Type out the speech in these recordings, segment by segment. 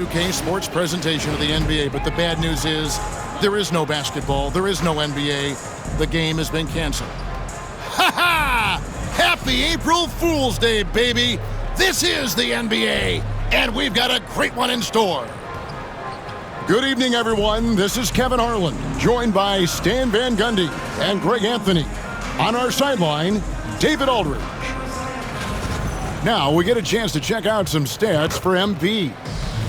UK sports presentation of the NBA, but the bad news is there is no basketball, there is no NBA. The game has been canceled. Ha ha! Happy April Fool's Day, baby! This is the NBA, and we've got a great one in store. Good evening, everyone. This is Kevin Harlan, joined by Stan Van Gundy and Greg Anthony. On our sideline, David Aldridge. Now we get a chance to check out some stats for MP.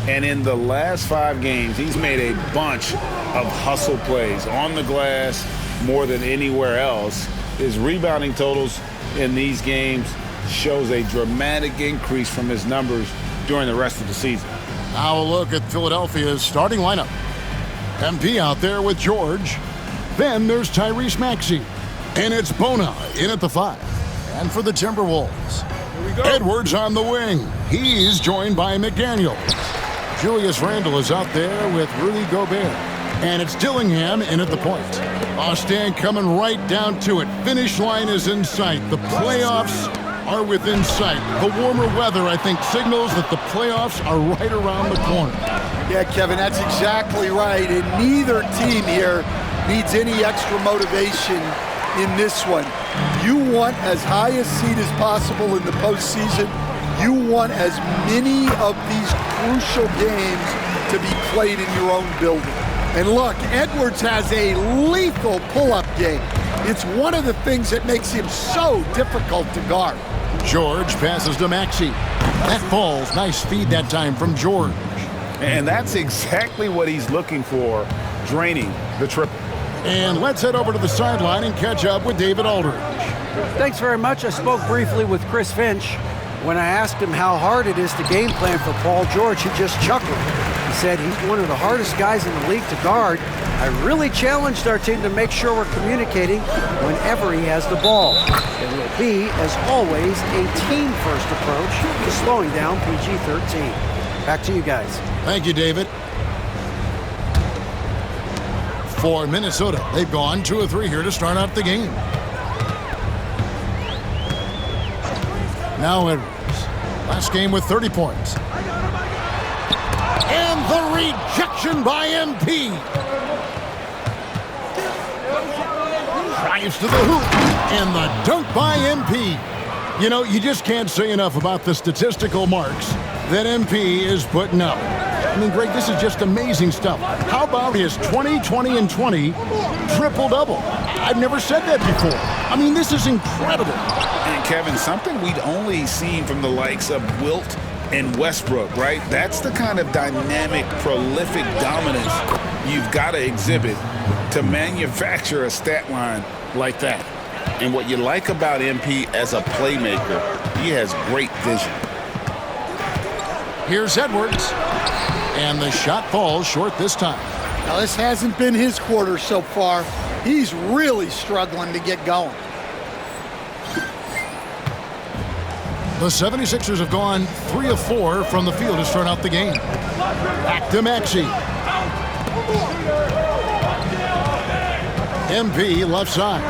And in the last 5 games, he's made a bunch of hustle plays on the glass more than anywhere else. His rebounding totals in these games shows a dramatic increase from his numbers during the rest of the season. Now a look at Philadelphia's starting lineup. MP out there with George. Then there's Tyrese Maxey. And it's Bona in at the 5. And for the Timberwolves, here we go. Edwards on the wing. He's joined by McDaniel. Julius Randle is out there with Rudy Gobert. And it's Dillingham in at the point. Stan coming right down to it. Finish line is in sight. The playoffs are within sight. The warmer weather, I think, signals that the playoffs are right around the corner. Yeah, Kevin, that's exactly right. And neither team here needs any extra motivation in this one. You want as high a seed as possible in the postseason. You want as many of these crucial games to be played in your own building. And look, Edwards has a lethal pull-up game. It's one of the things that makes him so difficult to guard. George passes to Maxey. That falls. Nice feed that time from George. And that's exactly what he's looking for, draining the triple. And let's head over to the sideline and catch up with David Aldridge. Thanks very much. I spoke briefly with Chris Finch. When I asked him how hard it is to game plan for Paul George, he just chuckled. He said he's one of the hardest guys in the league to guard. I really challenged our team to make sure we're communicating whenever he has the ball. It will be, as always, a team-first approach to slowing down PG-13. Back to you guys. Thank you, David. For Minnesota, they've gone 2 of 3 here to start out the game. Now Edwards. Last game with 30 points. And the rejection by MP. Drives to the hoop. And the dunk by MP. You know, you just can't say enough about the statistical marks that MP is putting up. I mean, Greg, this is just amazing stuff. How about his 20, 20, and 20 triple-double? I've never said that before. I mean, this is incredible. And Kevin, something we'd only seen from the likes of Wilt and Westbrook, right? That's the kind of dynamic, prolific dominance you've got to exhibit to manufacture a stat line like that. And what you like about MP as a playmaker, he has great vision. Here's Edwards. And the shot falls short this time. Now, this hasn't been his quarter so far. He's really struggling to get going. The 76ers have gone 3 of 4 from the field to start out the game. Back to Maxey. MP left side.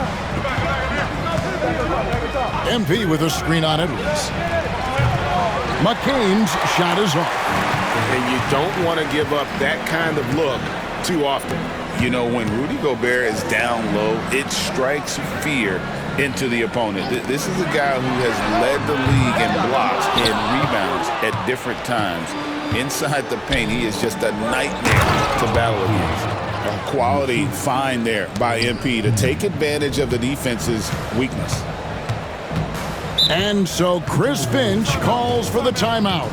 MP with a screen on Edwards. McCain's shot is off. And you don't want to give up that kind of look too often. You know, when Rudy Gobert is down low, it strikes fear into the opponent. This is a guy who has led the league in blocks and rebounds at different times. Inside the paint, he is just a nightmare to battle against. A quality find there by MP to take advantage of the defense's weakness. And so Chris Finch calls for the timeout.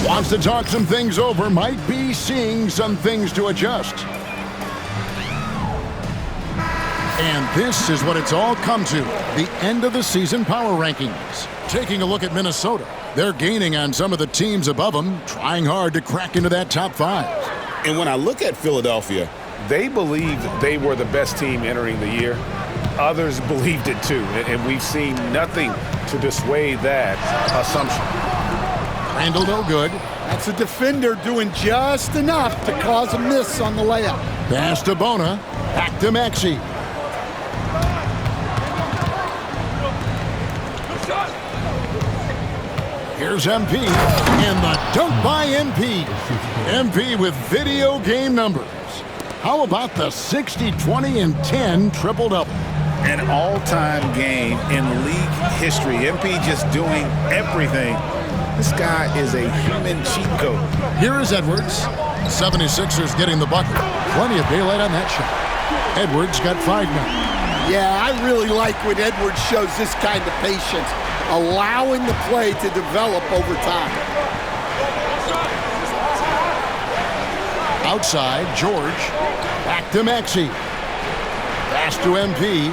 Wants to talk some things over, might be seeing some things to adjust. And this is what it's all come to, the end of the season power rankings. Taking a look at Minnesota, they're gaining on some of the teams above them, trying hard to crack into that top 5. And when I look at Philadelphia, they believed they were the best team entering the year. Others believed it too, and we've seen nothing to dissuade that assumption. Randle no good. That's a defender doing just enough to cause a miss on the layup. Pass to Bona. Back to Maxey. Here's MP. And the dunk by MP. MP with video game numbers. How about the 60, 20, and 10 triple-double? An all-time game in league history. MP just doing everything. This guy is a human cheat code. Here is Edwards. 76ers getting the bucket. Plenty of daylight on that shot. Edwards got 5 now. Yeah, I really like when Edwards shows this kind of patience, allowing the play to develop over time. Outside, George. Back to Maxey. Pass to MP.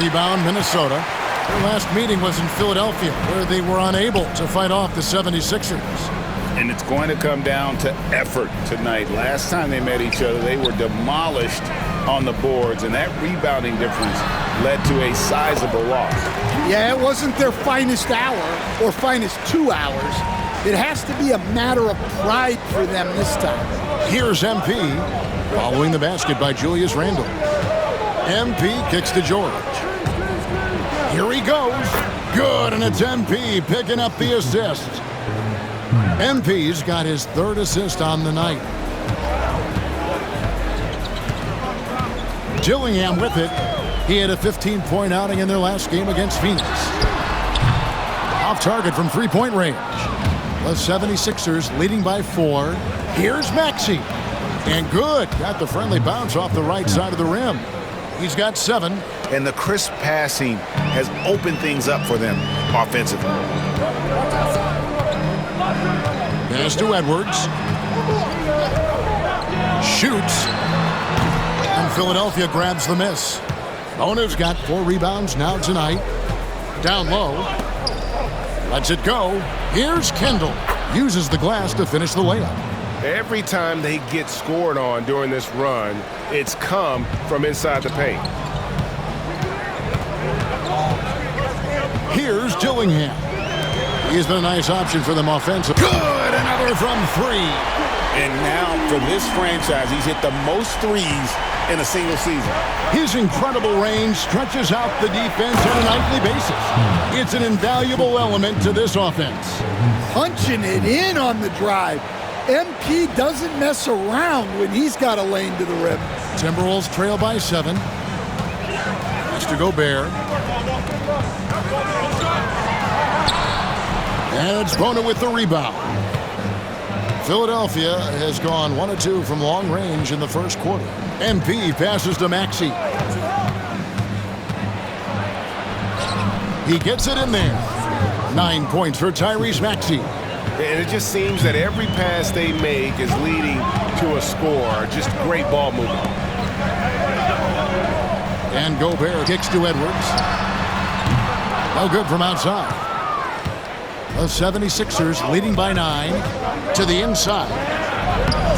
Rebound, Minnesota. Their last meeting was in Philadelphia, where they were unable to fight off the 76ers. And it's going to come down to effort tonight. Last time they met each other, they were demolished on the boards, and that rebounding difference led to a sizable loss. Yeah, it wasn't their finest hour or finest 2 hours. It has to be a matter of pride for them this time. Here's MP, following the basket by Julius Randle. MP kicks to George. Here he goes. Good, and it's MP picking up the assist. MP's got his 3rd assist on the night. Dillingham with it. He had a 15-point outing in their last game against Phoenix. Off target from 3-point range. The 76ers leading by 4. Here's Maxey. And good. Got the friendly bounce off the right side of the rim. He's got 7. And the crisp passing has opened things up for them offensively. Pass to Edwards. Shoots. And Philadelphia grabs the miss. Bona's got 4 rebounds now tonight. Down low. Lets it go. Here's Kendall. Uses the glass to finish the layup. Every time they get scored on during this run, it's come from inside the paint. Here's Dillingham. He's been a nice option for them offensively. Good, another from 3. And now for this franchise, he's hit the most threes in a single season. His incredible range stretches out the defense on a nightly basis. It's an invaluable element to this offense. Punching it in on the drive. MP doesn't mess around when he's got a lane to the rim. Timberwolves trail by 7. Pass to Gobert. And it's Bona with the rebound. Philadelphia has gone 1 of 2 from long range in the first quarter. MP passes to Maxey. He gets it in there. 9 points for Tyrese Maxey. And it just seems that every pass they make is leading to a score. Just great ball movement. And Gobert kicks to Edwards. No good from outside. The 76ers leading by 9 to the inside.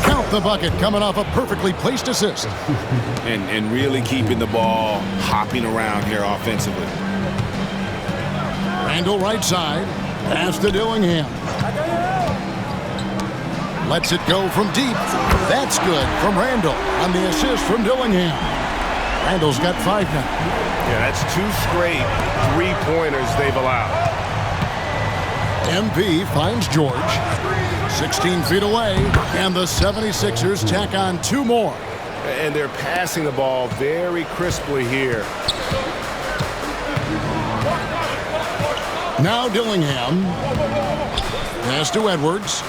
Count the bucket coming off a perfectly placed assist. And really keeping the ball hopping around here offensively. Randle right side. Pass to Dillingham. Lets it go from deep. That's good from Randle on the assist from Dillingham. Randle's got 5 now. Yeah, that's 2 straight 3-pointers they've allowed. MP finds George. 16 feet away, and the 76ers tack on 2 more. And they're passing the ball very crisply here. Now Dillingham. Pass to Edwards.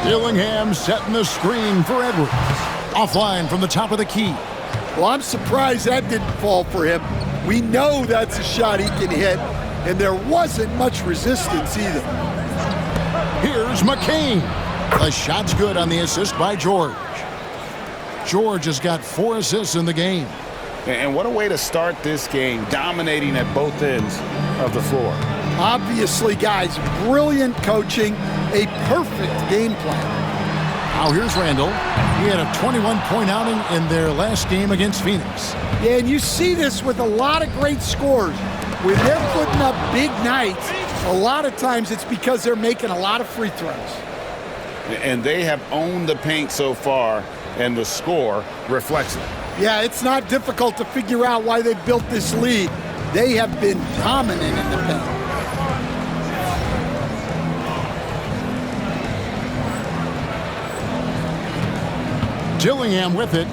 Dillingham setting the screen for Edwards. Offline from the top of the key. Well, I'm surprised that didn't fall for him. We know that's a shot he can hit, and there wasn't much resistance either. Here's McCain. The shot's good on the assist by George. George has got 4 assists in the game. And what a way to start this game, dominating at both ends of the floor. Obviously, guys, brilliant coaching, a perfect game plan. Now here's Randle. He had a 21-point outing in their last game against Phoenix. Yeah, and you see this with a lot of great scores. When they're putting up big nights, a lot of times it's because they're making a lot of free throws. And they have owned the paint so far, and the score reflects it. Yeah, it's not difficult to figure out why they built this lead. They have been dominant in the paint. Dillingham with it.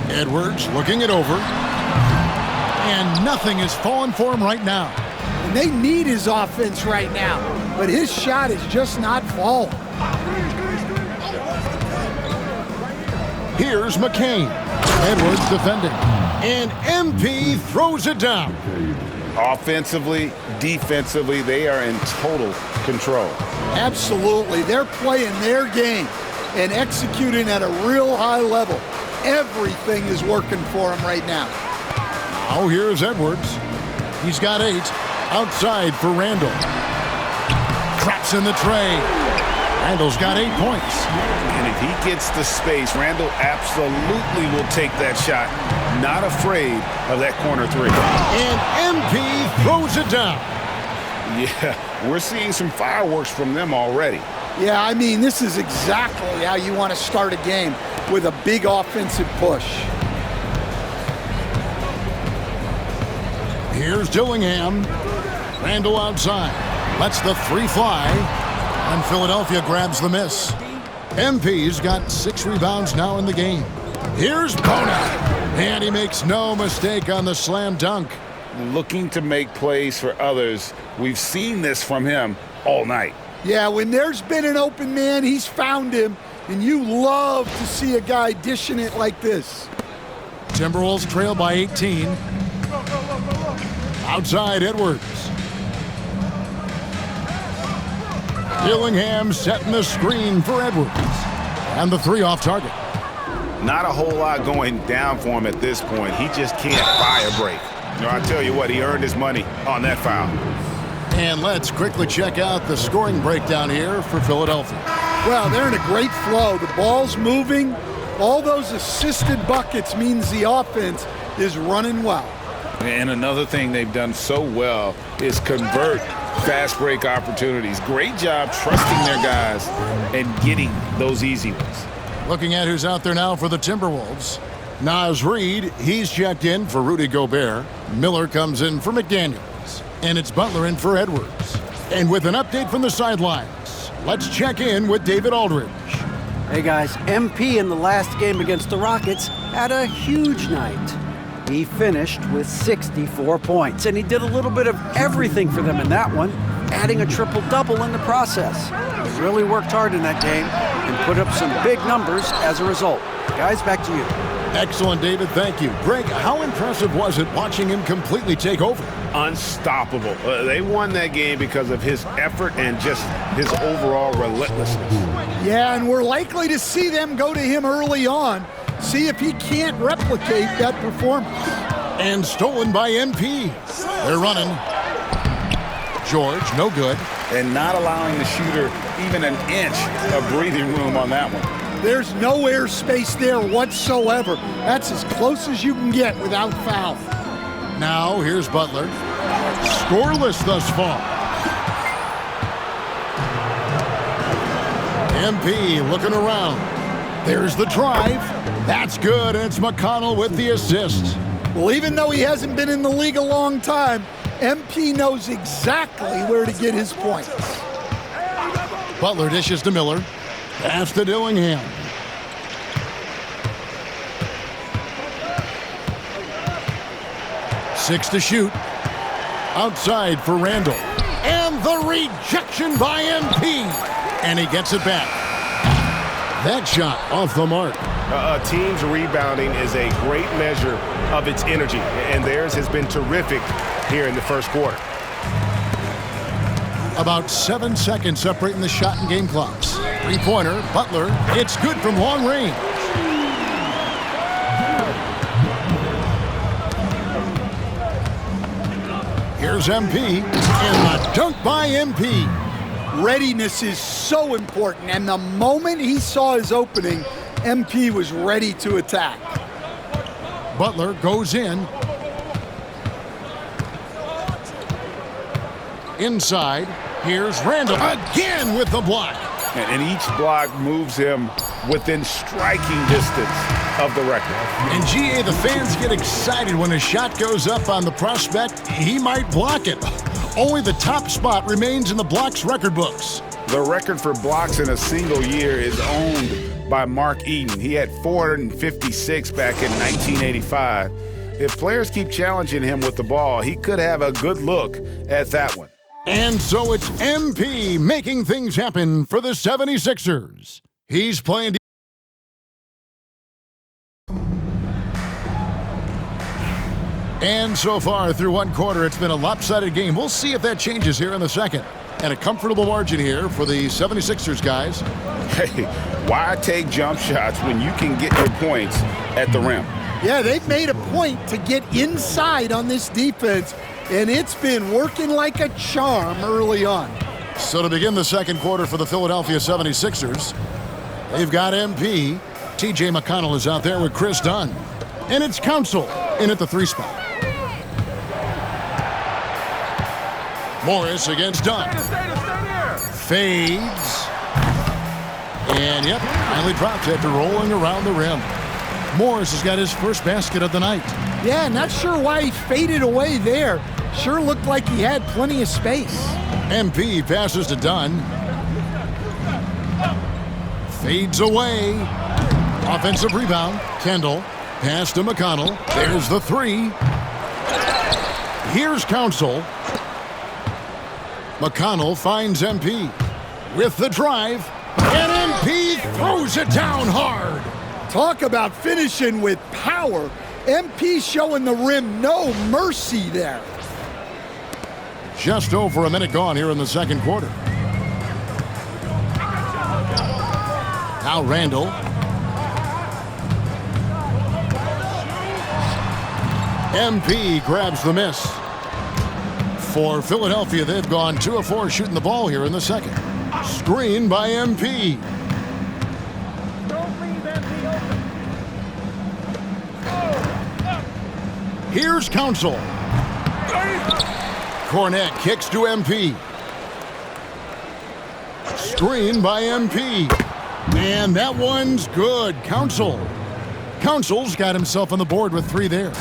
Edwards looking it over. And nothing is falling for him right now. And they need his offense right now, but his shot is just not falling. Here's McCain. Edwards defending. And MP throws it down. Offensively, defensively, they are in total control. Absolutely. They're playing their game and executing at a real high level. Everything is working for them right now. Now here's Edwards. He's got 8. Outside for Randall. Traps in the tray. Randall's got 8 points. And if he gets the space, Randall absolutely will take that shot. Not afraid of that corner 3. And MP throws it down. Yeah, we're seeing some fireworks from them already. Yeah, I mean, this is exactly how you want to start a game, with a big offensive push. Here's Dillingham. Randall outside. Lets the 3 fly. And Philadelphia grabs the miss. MP's got 6 rebounds now in the game. Here's Bona. And he makes no mistake on the slam dunk. Looking to make plays for others. We've seen this from him all night. Yeah, when there's been an open man, he's found him. And you love to see a guy dishing it like this. Timberwolves trail by 18. Outside Edwards. Dillingham setting the screen for Edwards. And the 3 off target. Not a whole lot going down for him at this point. He just can't buy a break. You know, I tell you what, he earned his money on that foul. And let's quickly check out the scoring breakdown here for Philadelphia. Well, they're in a great flow. The ball's moving. All those assisted buckets means the offense is running well. And another thing they've done so well is convert fast break opportunities. Great job trusting their guys and getting those easy ones. Looking at who's out there now for the Timberwolves. Naz Reid, he's checked in for Rudy Gobert. Miller comes in for McDaniels. And it's Butler in for Edwards. And with an update from the sidelines, let's check in with David Aldridge. Hey guys, MP in the last game against the Rockets had a huge night. He finished with 64 points, and he did a little bit of everything for them in that one, adding a triple-double in the process. He really worked hard in that game and put up some big numbers as a result. Guys, back to you. Excellent, David. Thank you. Greg, how impressive was it watching him completely take over? Unstoppable. They won that game because of his effort and just his overall relentlessness. Yeah, and we're likely to see them go to him early on. See if he can't replicate that performance. And stolen by MP. They're running. George, no good. And not allowing the shooter even an inch of breathing room on that one. There's no airspace there whatsoever. That's as close as you can get without foul. Now here's Butler. Scoreless thus far. MP looking around. There's the drive. That's good, and it's McConnell with the assist. Well, even though he hasn't been in the league a long time, MP knows exactly where to get his points. Butler dishes to Miller. Pass to Dillingham. Six to shoot. Outside for Randall. And the rejection by MP. And he gets it back. That shot off the mark. A team's rebounding is a great measure of its energy, and theirs has been terrific here in the first quarter. About 7 seconds separating the shot and game clocks. Three-pointer, Butler. It's good from long range. Here's MP, and the dunk by MP. Readiness is so important, and the moment he saw his opening, MP was ready to attack. Butler goes in. Inside, here's Randall again with the block. And each block moves him within striking distance of the record. And GA, the fans get excited when a shot goes up on the prospect. He might block it. Only the top spot remains in the blocks record books. The record for blocks in a single year is owned by Mark Eaton. He had 456 back in 1985. If players keep challenging him with the ball, he could have a good look at that one. And so it's MP making things happen for the 76ers. He's playing. And so far through one quarter, it's been a lopsided game. We'll see if that changes here in the second. And a comfortable margin here for the 76ers guys. Hey, why take jump shots when you can get your points at the rim? Yeah, they've made a point to get inside on this defense, and it's been working like a charm early on. So to begin the second quarter for the Philadelphia 76ers, they've got MP. T.J. McConnell is out there with Chris Dunn. And it's Council in at the 3 spot. Morris against Dunn. Fades. And, yep, finally drops after rolling around the rim. Morris has got his first basket of the night. Yeah, not sure why he faded away there. Sure looked like he had plenty of space. MP passes to Dunn. Fades away. Offensive rebound. Kendall. Pass to McConnell. There's the 3. Here's Council. McConnell finds MP with the drive. And MP throws it down hard. Talk about finishing with power. MP showing the rim no mercy there. Just over a minute gone here in the second quarter. Now Randall. MP grabs the miss. For Philadelphia, they've gone 2 of 4 shooting the ball here in the second. Screen by MP. Don't leave MP open. Here's Council. Cornette kicks to MP. Screen by MP. And that one's good. Council's got himself on the board with 3 there.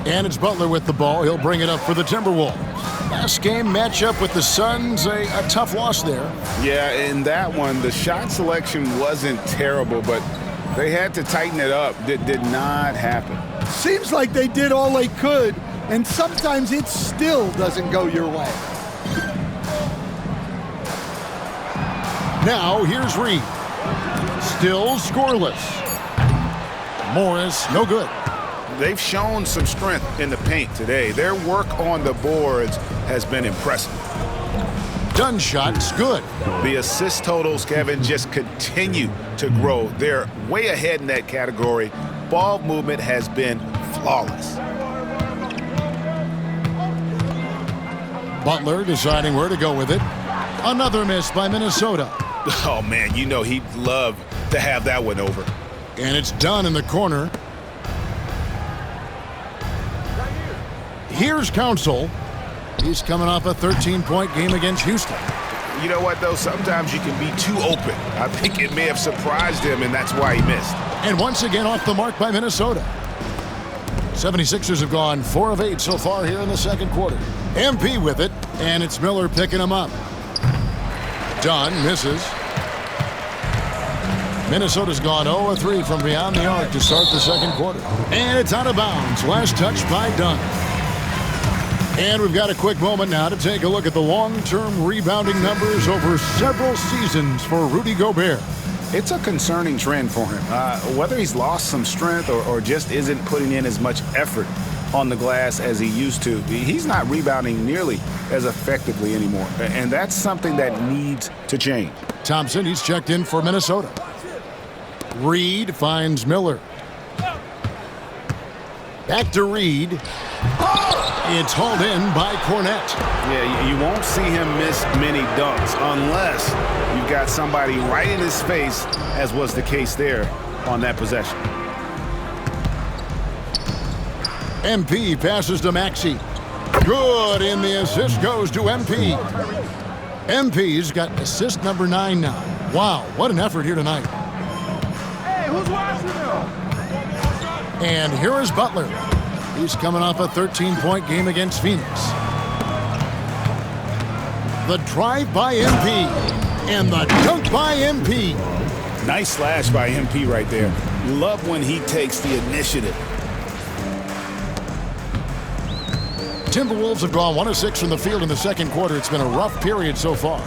And it's Butler with the ball. He'll bring it up for the Timberwolves. Last game matchup with the Suns, a tough loss there. Yeah, in that one, the shot selection wasn't terrible, but they had to tighten it up. That did not happen. Seems like they did all they could, and sometimes it still doesn't go your way. Now, here's Reed. Still scoreless. Morris, no good. They've shown some strength in the paint today. Their work on the boards has been impressive. Dunn shot's good. The assist totals, Kevin, just continue to grow. They're way ahead in that category. Ball movement has been flawless. Butler deciding where to go with it. Another miss by Minnesota. Oh, man, you know he'd love to have that one over. And it's Dunn in the corner. Here's Council. He's coming off a 13-point game against Houston. You know what, though? Sometimes you can be too open. I think it may have surprised him, and that's why he missed. And once again off the mark by Minnesota. 76ers have gone 4 of 8 so far here in the second quarter. MP with it, and it's Miller picking him up. Dunn misses. Minnesota's gone 0 of 3 from beyond the arc to start the second quarter. And it's out of bounds. Last touch by Dunn. And we've got a quick moment now to take a look at the long-term rebounding numbers over several seasons for Rudy Gobert. It's a concerning trend for him. Whether he's lost some strength or just isn't putting in as much effort on the glass as he used to, he's not rebounding nearly as effectively anymore. And that's something that needs to change. Thompson, he's checked in for Minnesota. Reed finds Miller. Back to Reed. It's hauled in by Cornette. Yeah, you won't see him miss many dunks unless you've got somebody right in his face, as was the case there on that possession. MP passes to Maxey. Good, and the assist goes to MP. MP's got assist number 9 now. Wow, what an effort here tonight. Hey, who's watching them? And here is Butler. He's coming off a 13-point game against Phoenix. The drive by MP. And the dunk by MP. Nice slash by MP right there. Love when he takes the initiative. Timberwolves have gone 1 of 6 from the field in the second quarter. It's been a rough period so far.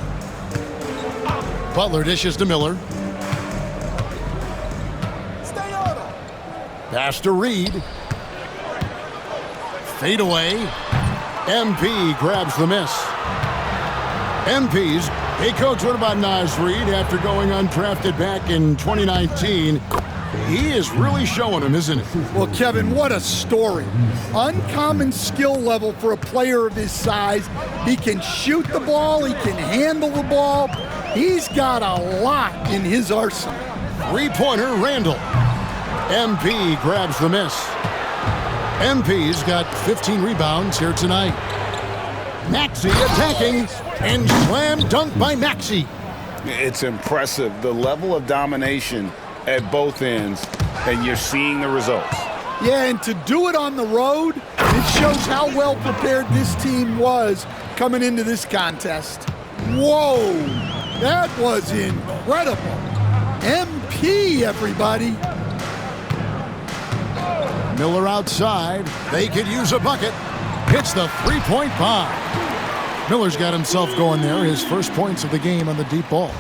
Butler dishes to Miller. Pass to Reed. Fade away. MP grabs the miss. MP's, hey coach, what about Naz Reid after going undrafted back in 2019? He is really showing him, isn't he? Well, Kevin, what a story. Uncommon skill level for a player of his size. He can shoot the ball, he can handle the ball. He's got a lot in his arsenal. Three-pointer, Randall. MP grabs the miss. MP's got 15 rebounds here tonight. Maxey attacking, and slam dunk by Maxey. It's impressive, the level of domination at both ends, and you're seeing the results. Yeah, and to do it on the road, it shows how well prepared this team was coming into this contest. Whoa, that was incredible. MP, everybody. Miller outside. They could use a bucket. Hits the three-point bomb. Miller's got himself going there. His first points of the game on the deep ball.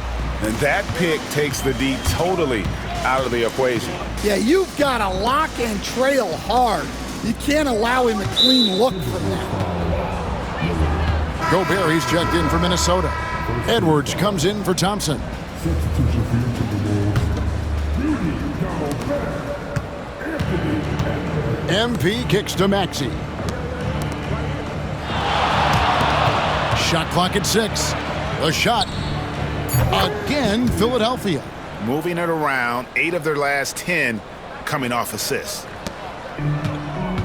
And that pick takes the D totally out of the equation. Yeah, you've got to lock and trail hard. You can't allow him a clean look from that. Gobert, he's checked in for Minnesota. Edwards comes in for Thompson. MP kicks to Maxey. Shot clock at 6. The shot. Again, Philadelphia. Moving it around, 8 of their last 10 coming off assists.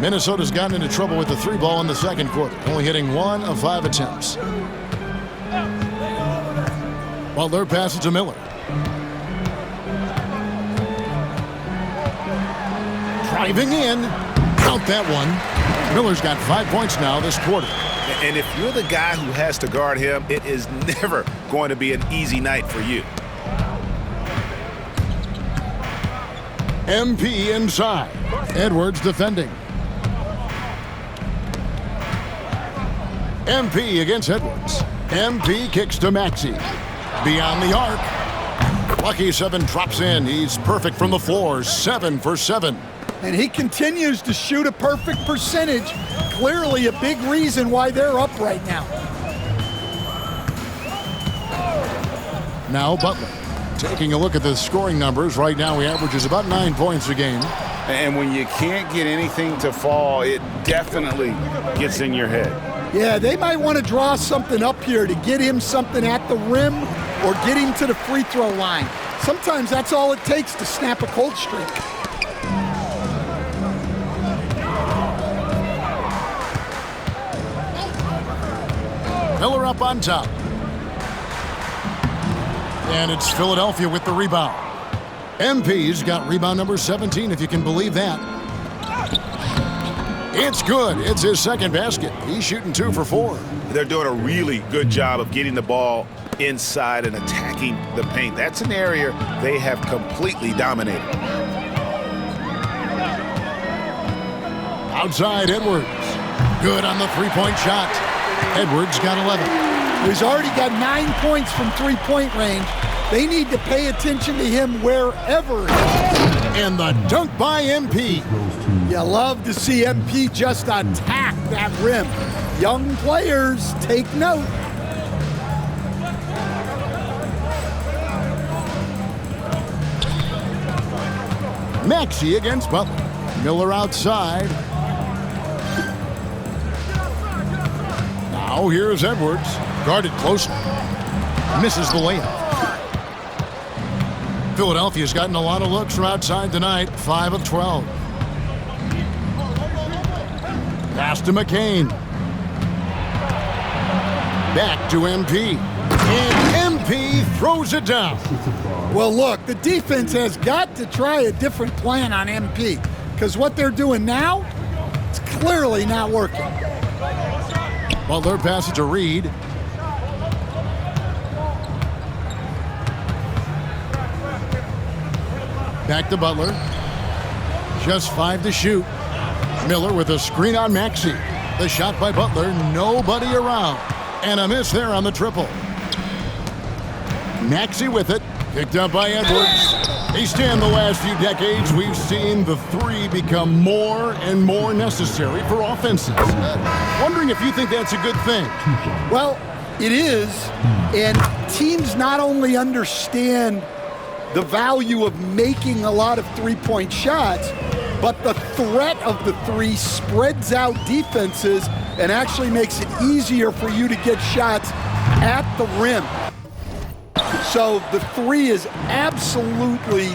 Minnesota's gotten into trouble with the 3-ball in the second quarter, only hitting 1 of 5 attempts. Butler passes to Miller. Driving in. Count that one. Miller's got 5 points now this quarter. And if you're the guy who has to guard him, it is never going to be an easy night for you. MP inside. Edwards defending. MP against Edwards. MP kicks to Maxey. Beyond the arc. Lucky 7 drops in. He's perfect from the floor. 7 for 7. And he continues to shoot a perfect percentage. Clearly a big reason why they're up right now. Now Butler. Taking a look at the scoring numbers, right now he averages about 9 points a game. And when you can't get anything to fall, it definitely gets in your head. Yeah, they might want to draw something up here to get him something at the rim or get him to the free throw line. Sometimes that's all it takes to snap a cold streak. Miller up on top. And it's Philadelphia with the rebound. MP's got rebound number 17, if you can believe that. It's good. It's his second basket. He's shooting 2 for 4. They're doing a really good job of getting the ball inside and attacking the paint. That's an area they have completely dominated. Outside, Edwards. Good on the three-point shot. Edwards got 11. He's already got 9 points from three-point range. They need to pay attention to him wherever he is. And the dunk by MP. You love to see MP just attack that rim. Young players, take note. Maxey against Butler. Miller outside. Now here's Edwards. Guarded closely. Misses the layup. Philadelphia's gotten a lot of looks from outside tonight. 5 of 12. Pass to McCain. Back to MP. And MP throws it down. Well, look, the defense has got to try a different plan on MP because what they're doing now, it's clearly not working. Butler passes to Reed. Back to Butler. Just 5 to shoot. Miller with a screen on Maxey. The shot by Butler, nobody around. And a miss there on the triple. Maxey with it, picked up by Edwards. East in the last few decades, we've seen the three become more and more necessary for offenses. Wondering if you think that's a good thing. Well, it is, and teams not only understand the value of making a lot of three-point shots, but the threat of the three spreads out defenses and actually makes it easier for you to get shots at the rim. So the three is absolutely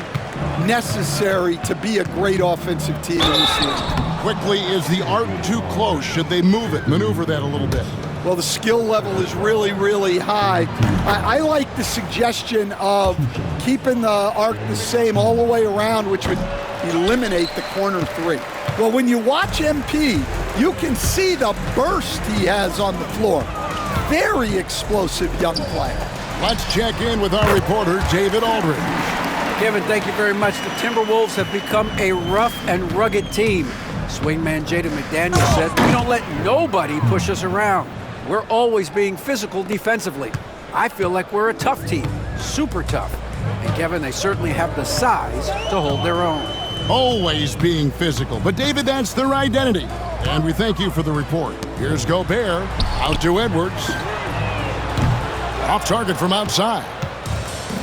necessary to be a great offensive team in this league. Quickly, is the arc too close? Should they move it, maneuver that a little bit? Well, the skill level is really, really high. I like the suggestion of keeping the arc the same all the way around, which would eliminate the corner three. Well, when you watch MP, you can see the burst he has on the floor. Very explosive young player. Let's check in with our reporter, David Aldridge. Kevin, thank you very much. The Timberwolves have become a rough and rugged team. Swingman Jaden McDaniels said, "We don't let nobody push us around. We're always being physical defensively. I feel like we're a tough team, super tough." And Kevin, they certainly have the size to hold their own. Always being physical, but David, that's their identity. And we thank you for the report. Here's Gobert, out to Edwards. Off target from outside.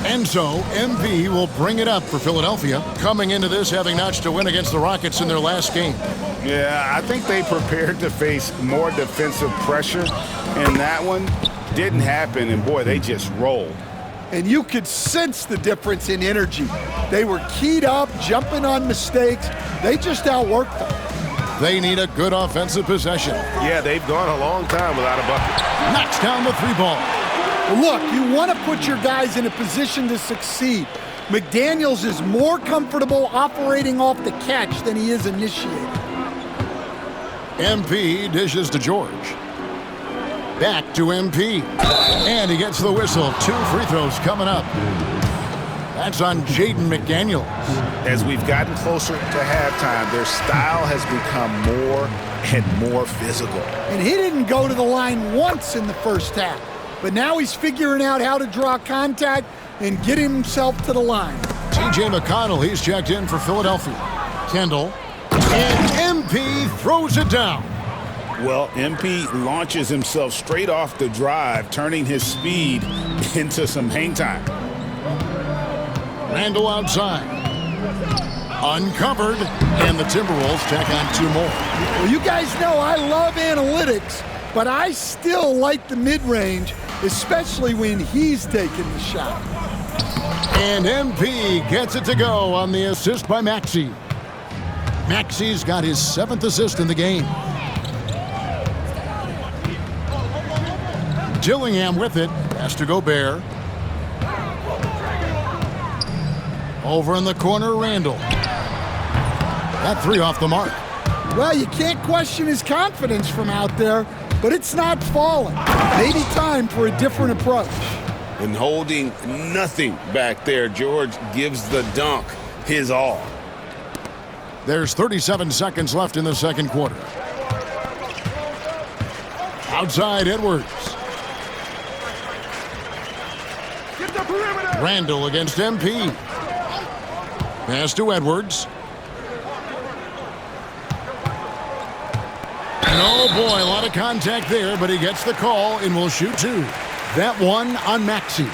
And so MP will bring it up for Philadelphia, coming into this having notched a win against the Rockets in their last game. Yeah, I think they prepared to face more defensive pressure, and that one didn't happen, and boy, they just rolled. And you could sense the difference in energy. They were keyed up, jumping on mistakes. They just outworked them. They need a good offensive possession. Yeah, they've gone a long time without a bucket. Knocks down the three ball. Look, you want to put your guys in a position to succeed. McDaniels is more comfortable operating off the catch than he is initiating. MP dishes to George. Back to MP. And he gets the whistle. 2 free throws coming up. That's on Jaden McDaniels. As we've gotten closer to halftime, their style has become more and more physical. And he didn't go to the line once in the first half. But now he's figuring out how to draw contact and get himself to the line. TJ McConnell, he's checked in for Philadelphia. Kendall. And MP throws it down. Well, MP launches himself straight off the drive, turning his speed into some hang time. Randall outside. Uncovered. And the Timberwolves tack on 2 more. Well, you guys know I love analytics, but I still like the mid-range, especially when he's taking the shot. And MP gets it to go on the assist by Maxey. Maxey's got his 7th assist in the game. Dillingham with it. Has to Gobert. Over in the corner, Randall. That 3 off the mark. Well, you can't question his confidence from out there, but it's not falling. Maybe time for a different approach. And holding nothing back there, George gives the dunk his all. There's 37 seconds left in the second quarter. Outside, Edwards. Get the perimeter! Randall against MP. Pass to Edwards. And oh boy, a lot of contact there, but he gets the call and will shoot 2. That one on Maxey.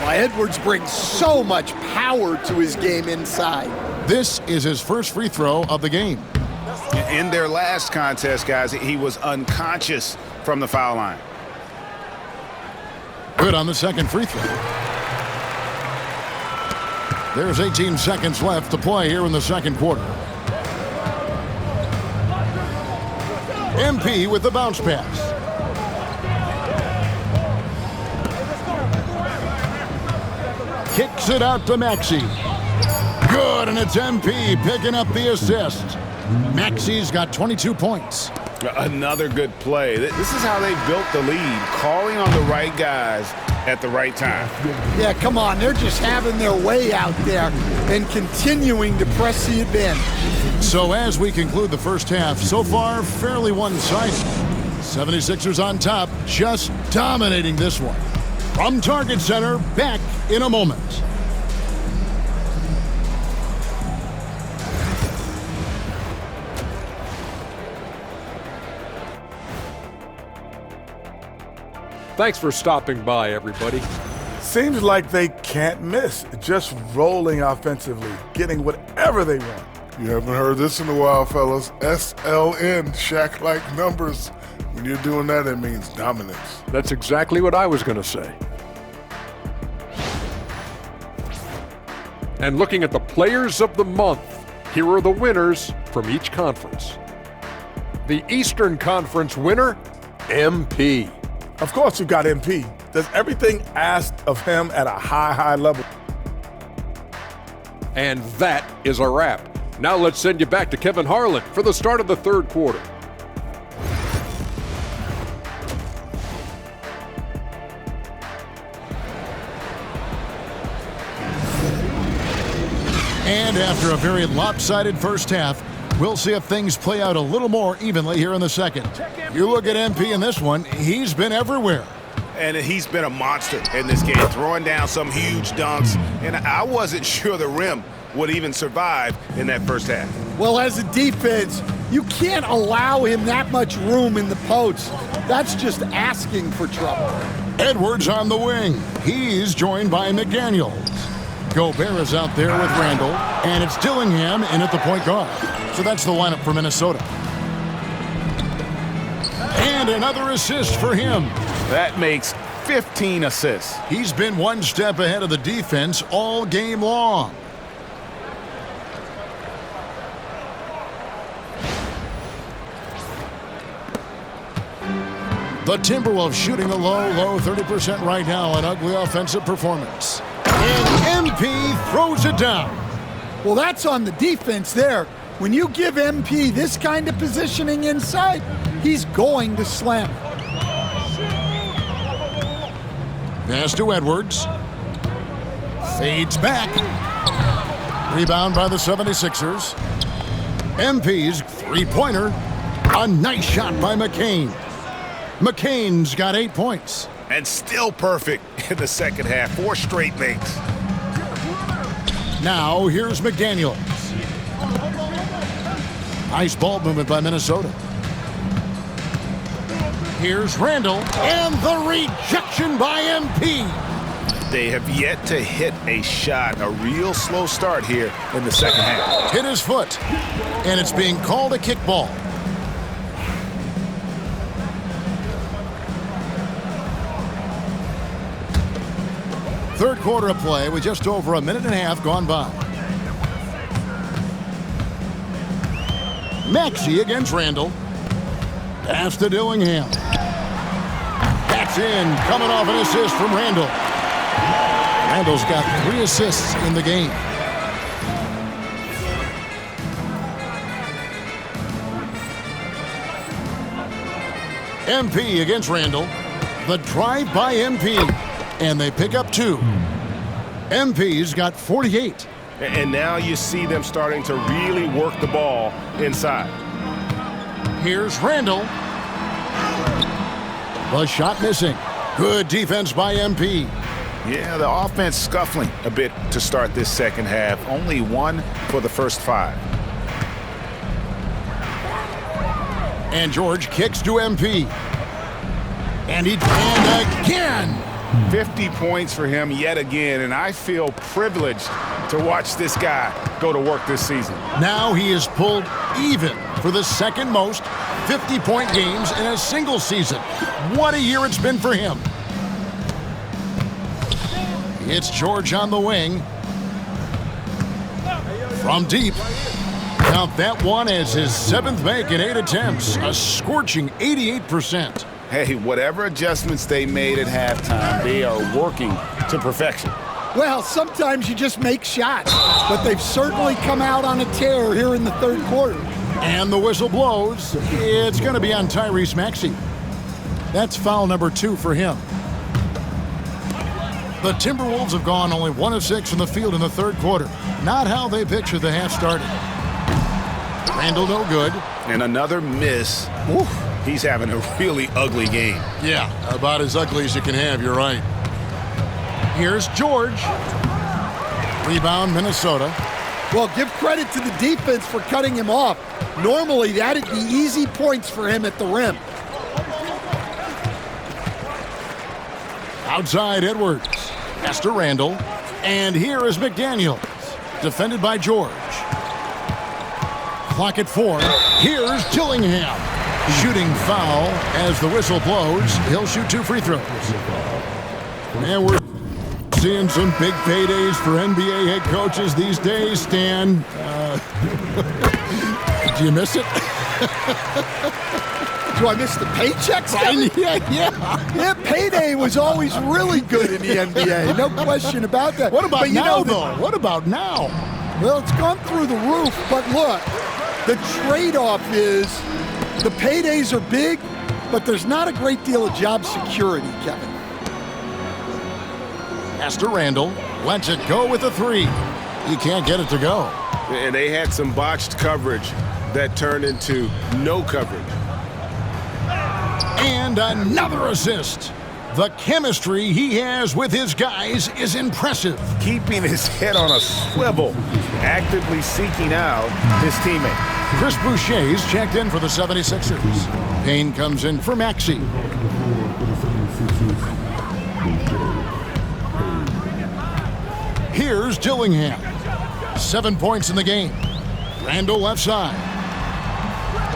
Well, Edwards brings so much power to his game inside. This is his first free throw of the game. In their last contest, guys, he was unconscious from the foul line. Good on the second free throw. There's 18 seconds left to play here in the second quarter. MP with the bounce pass. Kicks it out to Maxey. Good, and it's MP picking up the assist. Maxey's got 22 points. Another good play. This is how they built the lead, calling on the right guys at the right time. Yeah, come on. They're just having their way out there and continuing to press the advantage. So as we conclude the first half, so far fairly one-sided. 76ers on top, just dominating this one. From Target Center, back in a moment. Thanks for stopping by, everybody. Seems like they can't miss, just rolling offensively, getting whatever they want. You haven't heard this in a while, fellas. SLN, Shaq-like numbers. When you're doing that, it means dominance. That's exactly what I was going to say. And looking at the players of the month, here are the winners from each conference. The Eastern Conference winner, MP. Of course you got MP. Does everything asked of him at a high level. And that is a wrap. Now let's send you back to Kevin Harlan for the start of the third quarter. And after a very lopsided first half, we'll see if things play out a little more evenly here in the second. You look at MP in this one, he's been everywhere. And he's been a monster in this game, throwing down some huge dunks. And I wasn't sure the rim would even survive in that first half. Well, as a defense, you can't allow him that much room in the post. That's just asking for trouble. Edwards on the wing. He's joined by McDaniels. Gobert is out there with Randall, and it's Dillingham in at the point guard. So that's the lineup for Minnesota. And another assist for him. That makes 15 assists. He's been one step ahead of the defense all game long. The Timberwolves shooting a low 30% right now, an ugly offensive performance. And MP throws it down. Well, that's on the defense there. When you give MP this kind of positioning inside, he's going to slam it. Pass to Edwards. Fades back. Rebound by the 76ers. MP's three-pointer. A nice shot by McCain. McCain's got 8 points. And still perfect in the second half. 4 straight makes. Now here's McDaniels. Nice ball movement by Minnesota. Here's Randall, and the rejection by MP. They have yet to hit a shot, a real slow start here in the second half. Hit his foot, and it's being called a kickball. Third quarter of play with just over a minute and a half gone by. Maxey against Randall. Pass to Dillingham. That's in, coming off an assist from Randall. Randall's got 3 assists in the game. MP against Randall. The drive by MP. And they pick up 2. MP's got 48. And now you see them starting to really work the ball inside. Here's Randall. The shot missing. Good defense by MP. Yeah, the offense scuffling a bit to start this second half. Only 1 for the first 5. And George kicks to MP. And again. 50 points for him yet again, and I feel privileged to watch this guy go to work this season. Now he is pulled even for the second most 50-point games in a single season. What a year it's been for him. It's George on the wing. From deep. Count that one as his 7th make in 8 attempts. A scorching 88%. Hey, whatever adjustments they made at halftime, they are working to perfection. Well, sometimes you just make shots, but they've certainly come out on a tear here in the third quarter. And the whistle blows. It's going to be on Tyrese Maxey. That's foul number 2 for him. The Timberwolves have gone only 1 of 6 from the field in the third quarter. Not how they pictured the half started. Randall no good. And another miss. Oof. He's having a really ugly game. Yeah, about as ugly as you can have, you're right. Here's George. Rebound, Minnesota. Well, give credit to the defense for cutting him off. Normally, that'd be easy points for him at the rim. Outside Edwards. Pass to Randall. And here is McDaniels. Defended by George. Clock at 4. Here's Dillingham. Shooting foul as the whistle blows. He'll shoot 2 free throws. And we're seeing some big paydays for NBA head coaches these days, Stan. Do you miss it? Do I miss the paychecks, Kevin? Yeah, payday was always really good in the NBA. No question about that. What about now, though? What about now? Well, it's gone through the roof, but look, the trade-off is the paydays are big, but there's not a great deal of job security, Kevin. Pass to Randall. Lets it go with a 3. He can't get it to go. And they had some botched coverage that turned into no coverage. And another assist. The chemistry he has with his guys is impressive. Keeping his head on a swivel, actively seeking out his teammate. Chris Boucher's checked in for the 76ers. Payne comes in for Maxey. Here's Dillingham. 7 points in the game. Randall left side.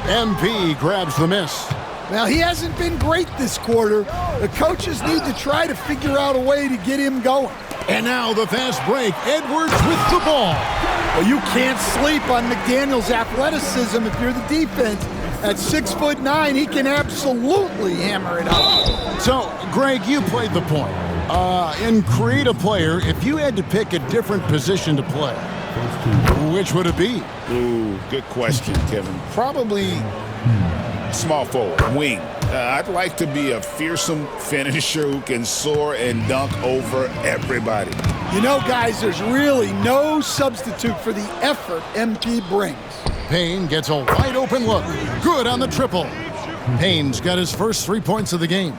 MP grabs the miss. Now, he hasn't been great this quarter. The coaches need to try to figure out a way to get him going. And now the fast break. Edwards with the ball. Well, you can't sleep on McDaniels' athleticism if you're the defense. At 6'9", he can absolutely hammer it out. So, Greg, you played the point. In Create a Player, if you had to pick a different position to play, which would it be? Ooh, good question, Kevin. Probably small forward, wing. I'd like to be a fearsome finisher who can soar and dunk over everybody. You know, guys, there's really no substitute for the effort MP brings. Payne gets a wide open look. Good on the triple. Payne's got his first 3 points of the game.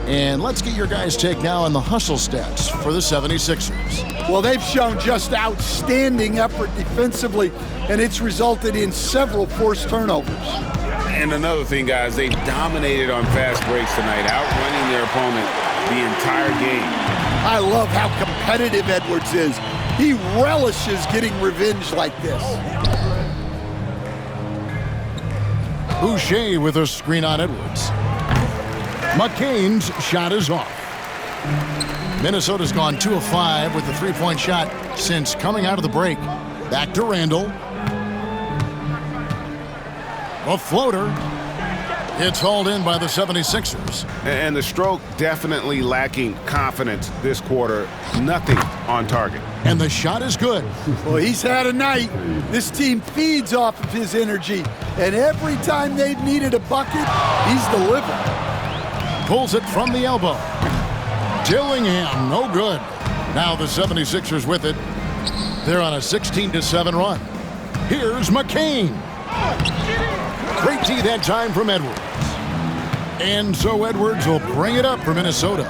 And let's get your guys' take now on the hustle stats for the 76ers. Well, they've shown just outstanding effort defensively, and it's resulted in several forced turnovers. And another thing, guys, they've dominated on fast breaks tonight, outrunning their opponent the entire game. I love how competitive Edwards is. He relishes getting revenge like this. Boucher with a screen on Edwards. McCain's shot is off. Minnesota's gone 2 of 5 with the 3-point shot since coming out of the break. Back to Randall. A floater. It's hauled in by the 76ers. And the stroke definitely lacking confidence this quarter. Nothing on target. And the shot is good. Well, he's had a night. This team feeds off of his energy. And every time they've needed a bucket, he's delivered. Pulls it from the elbow. Dillingham, no good. Now the 76ers with it. They're on a 16-7 run. Here's McCain. Great D that time from Edwards. And so Edwards will bring it up for Minnesota.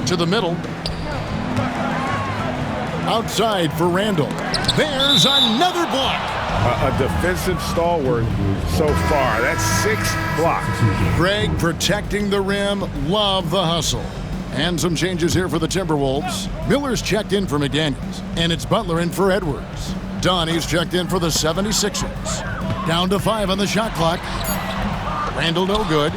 To the middle. Outside for Randall. There's another block. A defensive stalwart so far. That's 6 blocks. Greg protecting the rim. Love the hustle. And some changes here for the Timberwolves. Miller's checked in for McDaniels. And it's Butler in for Edwards. Donnie's checked in for the 76ers. Down to 5 on the shot clock. Randall no good.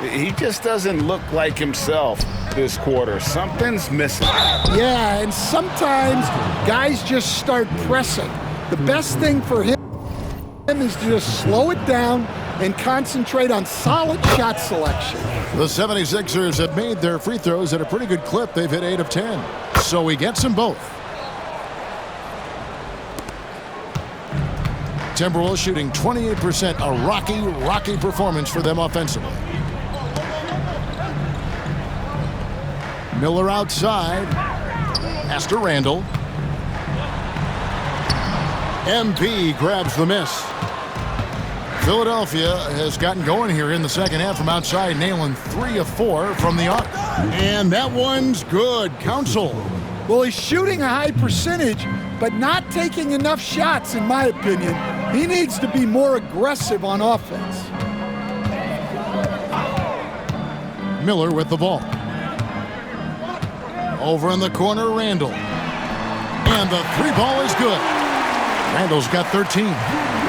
He just doesn't look like himself this quarter. Something's missing. Yeah, and sometimes guys just start pressing. The best thing for him is to just slow it down and concentrate on solid shot selection. The 76ers have made their free throws at a pretty good clip. They've hit 8 of 10. So he gets them both. Timberwolves shooting 28%, a rocky performance for them offensively. Miller outside. Pass to Randall. MP grabs the miss. Philadelphia has gotten going here in the second half from outside, nailing 3 of 4 from the arc. And that one's good. Counsell. Well, he's shooting a high percentage, but not taking enough shots, in my opinion. He needs to be more aggressive on offense. Miller with the ball. Over in the corner, Randall. And the 3-ball is good. Randall's got 13.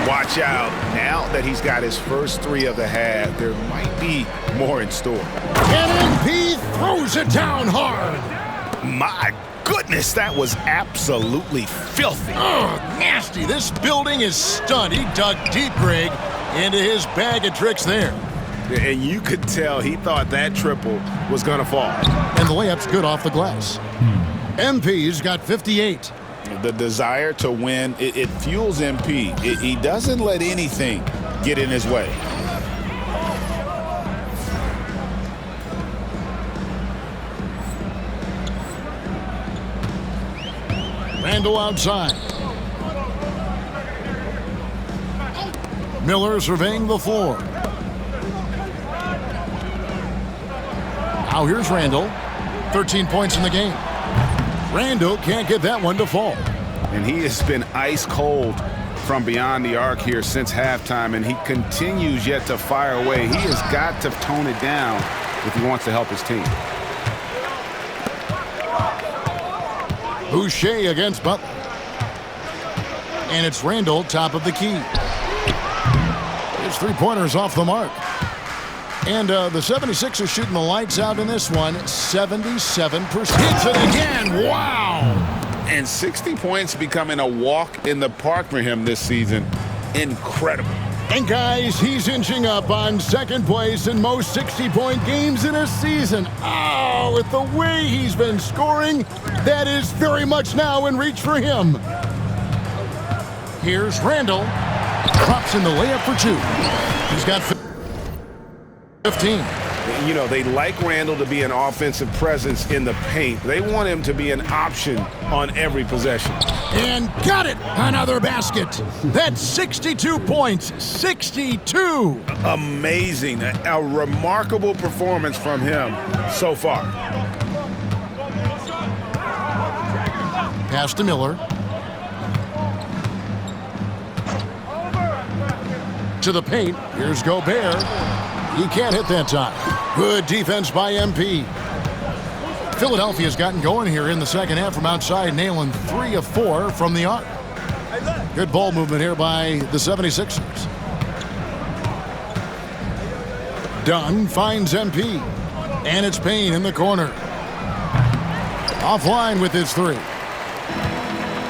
Watch out. Now that he's got his first 3 of the half, there might be more in store. And MP throws it down hard. My goodness, that was absolutely filthy. Ugh, nasty. This building is stunned. He dug deep, Greg, into his bag of tricks there. And you could tell he thought that triple was going to fall. And the layup's good off the glass. MP's got 58. The desire to win, it fuels MP. He doesn't let anything get in his way. Randall outside. Miller surveying the floor. Now here's Randall. 13 points in the game. Randall can't get that one to fall. And he has been ice cold from beyond the arc here since halftime, and he continues yet to fire away. He has got to tone it down if he wants to help his team. Boucher against Butler. And it's Randall, top of the key. His 3-pointers off the mark. And the 76ers shooting the lights out in this one, 77%. Hits it again, wow! And 60 points becoming a walk in the park for him this season. Incredible. And guys, he's inching up on second place in most 60-point games in a season. Oh, with the way he's been scoring, that is very much now in reach for him. Here's Randall. Drops in the layup for 2. He's got 15. You know, they like Randall to be an offensive presence in the paint. They want him to be an option on every possession. And got it! Another basket. That's 62 points. 62! Amazing. A remarkable performance from him so far. Pass to Miller. To the paint. Here's Gobert. He can't hit that time. Good defense by MP. Philadelphia's gotten going here in the second half from outside, nailing 3 of 4 from the arc. Good ball movement here by the 76ers. Dunn finds MP. And it's Payne in the corner. Offline with his 3.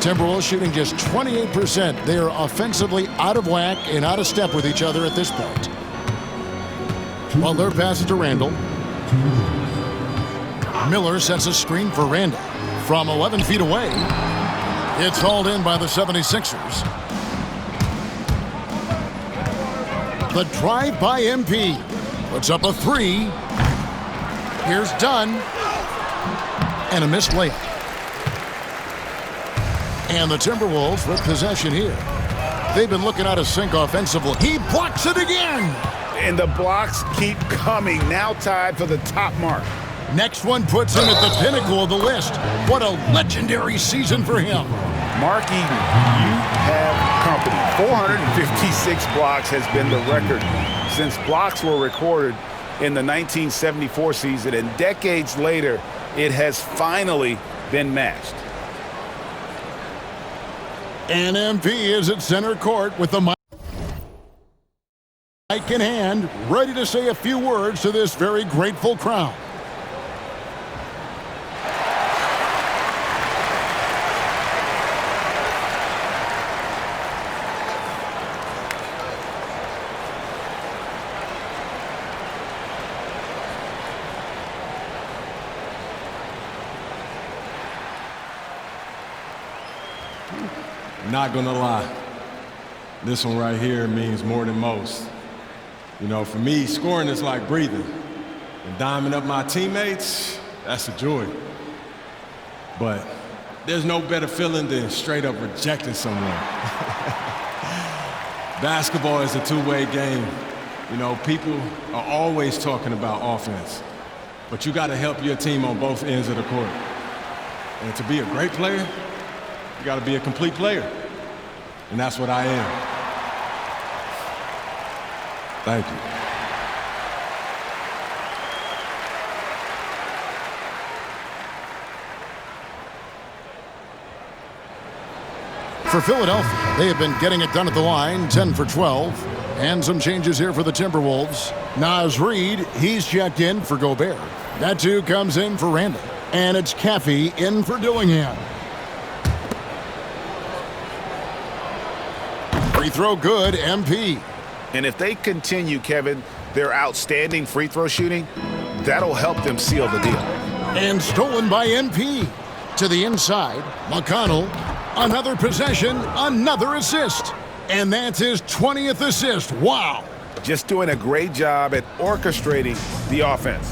Timberwolves shooting just 28%. They are offensively out of whack and out of step with each other at this point. Butler passes to Randall. Miller sets a screen for Randall. From 11 feet away, it's hauled in by the 76ers. The drive by MP. Puts up a 3. Here's Dunn. And a missed layup. And the Timberwolves with possession here. They've been looking out of sync offensively. He blocks it again. And the blocks keep coming. Now tied for the top mark. Next one puts him at the pinnacle of the list. What a legendary season for him. Mark Eaton, you have company. 456 blocks has been the record since blocks were recorded in the 1974 season. And decades later, it has finally been matched. And MP is at center court with the mic in hand, ready to say a few words to this very grateful crowd. Not gonna lie, this one right here means more than most. You know, for me, scoring is like breathing. And diming up my teammates, that's a joy. But there's no better feeling than straight up rejecting someone. Basketball is a two-way game. You know, people are always talking about offense, but you got to help your team on both ends of the court. And to be a great player, you got to be a complete player. And that's what I am. Thank you. For Philadelphia, they have been getting it done at the line, 10 for 12. And some changes here for the Timberwolves. Naz Reid, he's checked in for Gobert. That too comes in for Randall. And it's Caffey in for Dillingham. Free throw good, MP. And if they continue, Kevin, their outstanding free throw shooting, that'll help them seal the deal. And stolen by MP. To the inside, McConnell. Another possession, another assist. And that's his 20th assist. Wow. Just doing a great job at orchestrating the offense.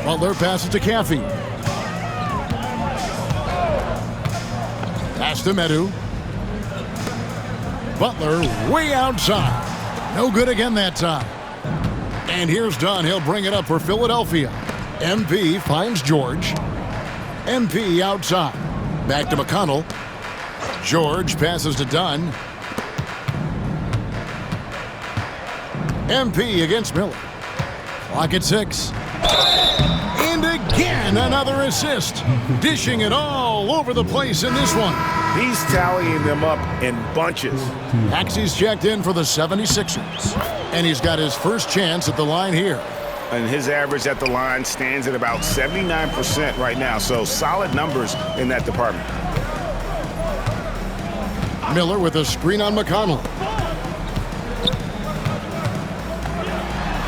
Butler passes to Caffey. Pass to Medu. Butler way outside. No good again that time. And here's Dunn. He'll bring it up for Philadelphia. MP finds George. MP outside. Back to McConnell. George passes to Dunn. MP against Miller. Clock at 6. And again, another assist. Dishing it all over the place in this one. He's tallying them up in bunches. Maxey's checked in for the 76ers. And he's got his first chance at the line here. And his average at the line stands at about 79% right now. So solid numbers in that department. Miller with a screen on McConnell.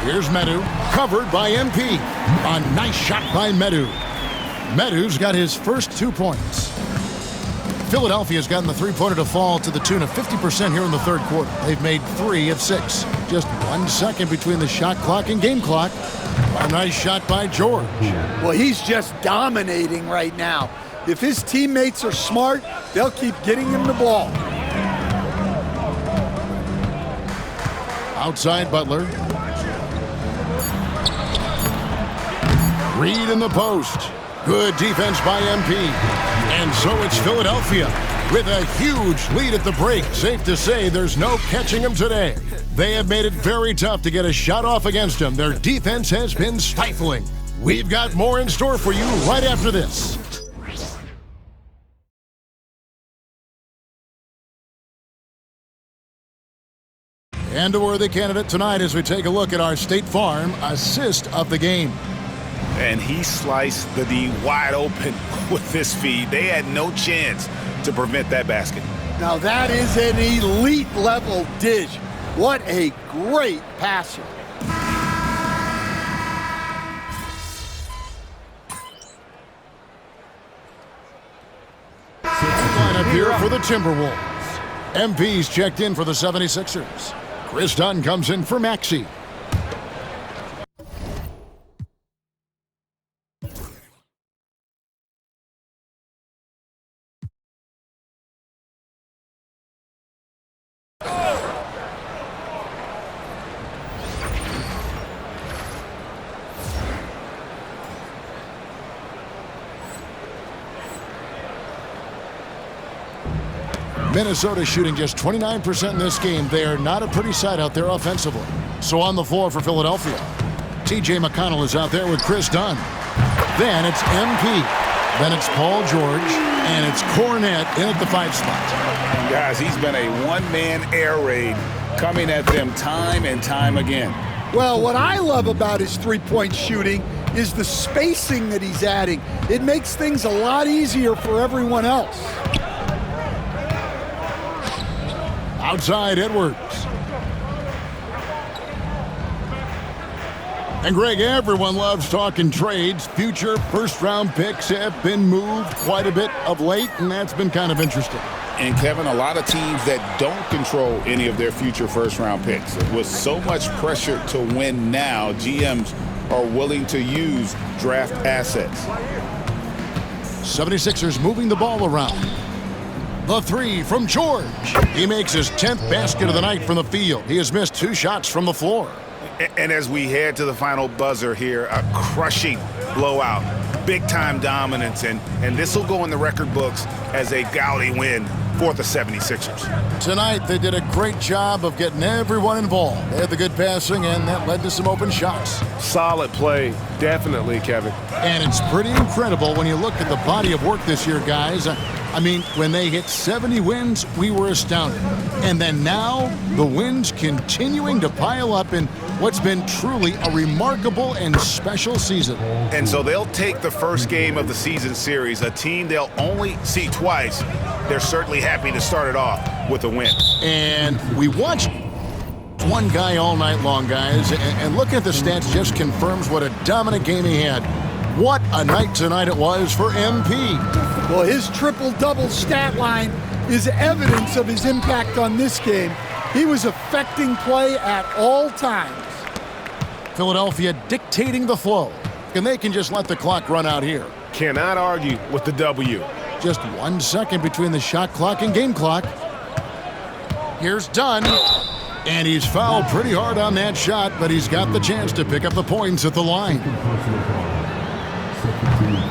Here's Medu, covered by MP. A nice shot by Medu. Medu's got his first 2 points. Philadelphia's gotten the three-pointer to fall to the tune of 50% here in the third quarter. They've made 3 of 6. Just 1 second between the shot clock and game clock. A nice shot by George. Well, he's just dominating right now. If his teammates are smart, they'll keep getting him the ball. Outside Butler. Reid in the post. Good defense by MP. And so it's Philadelphia with a huge lead at the break. Safe to say there's no catching them today. They have made it very tough to get a shot off against them. Their defense has been stifling. We've got more in store for you right after this. And a worthy candidate tonight as we take a look at our State Farm assist of the game. And he sliced the D wide open with this feed. They had no chance to prevent that basket. Now that is an elite level dish. What a great passer. Lineup here for the Timberwolves. MP's checked in for the 76ers. Chris Dunn comes in for Maxey. Minnesota shooting just 29% in this game. They are not a pretty sight out there offensively. So on the floor for Philadelphia, TJ McConnell is out there with Chris Dunn. Then it's MP. Then it's Paul George. And it's Cornette in at the 5 spot. Guys, he's been a one-man air raid coming at them time and time again. Well, what I love about his three-point shooting is the spacing that he's adding. It makes things a lot easier for everyone else. Outside Edwards. And Greg, everyone loves talking trades. Future first-round picks have been moved quite a bit of late, and that's been kind of interesting. And Kevin, a lot of teams that don't control any of their future first-round picks. With so much pressure to win now, GMs are willing to use draft assets. 76ers moving the ball around. The three from George. He makes his 10th basket of the night from the field. He has missed 2 shots from the floor. And as we head to the final buzzer here, a crushing blowout, big-time dominance, and this will go in the record books as a gaudy win for the 76ers. Tonight, they did a great job of getting everyone involved. They had the good passing, and that led to some open shots. Solid play, definitely, Kevin. And it's pretty incredible when you look at the body of work this year, guys. I mean, when they hit 70 wins, we were astounded. And then now, the wins continuing to pile up in what's been truly a remarkable and special season. And so they'll take the first game of the season series, a team they'll only see twice. They're certainly happy to start it off with a win. And we watched one guy all night long, guys, and looking at the stats just confirms what a dominant game he had. What a night tonight it was for MP. Well, his triple-double stat line is evidence of his impact on this game. He was affecting play at all times. Philadelphia dictating the flow, and they can just let the clock run out here. Cannot argue with the W. Just 1 second between the shot clock and game clock. Here's Dunn, and he's fouled pretty hard on that shot, but he's got the chance to pick up the points at the line.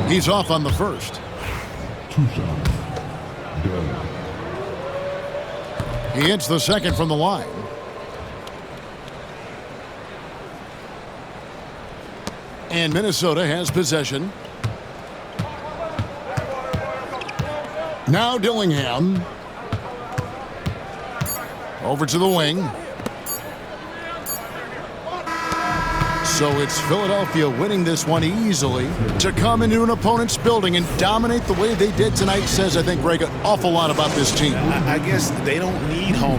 He's off on the first. 2 shots. Good. He hits the second from the line. And Minnesota has possession. Now Dillingham. Over to the wing. So it's Philadelphia winning this one easily. To come into an opponent's building and dominate the way they did tonight says, I think, Greg, an awful lot about this team. I guess they don't need home.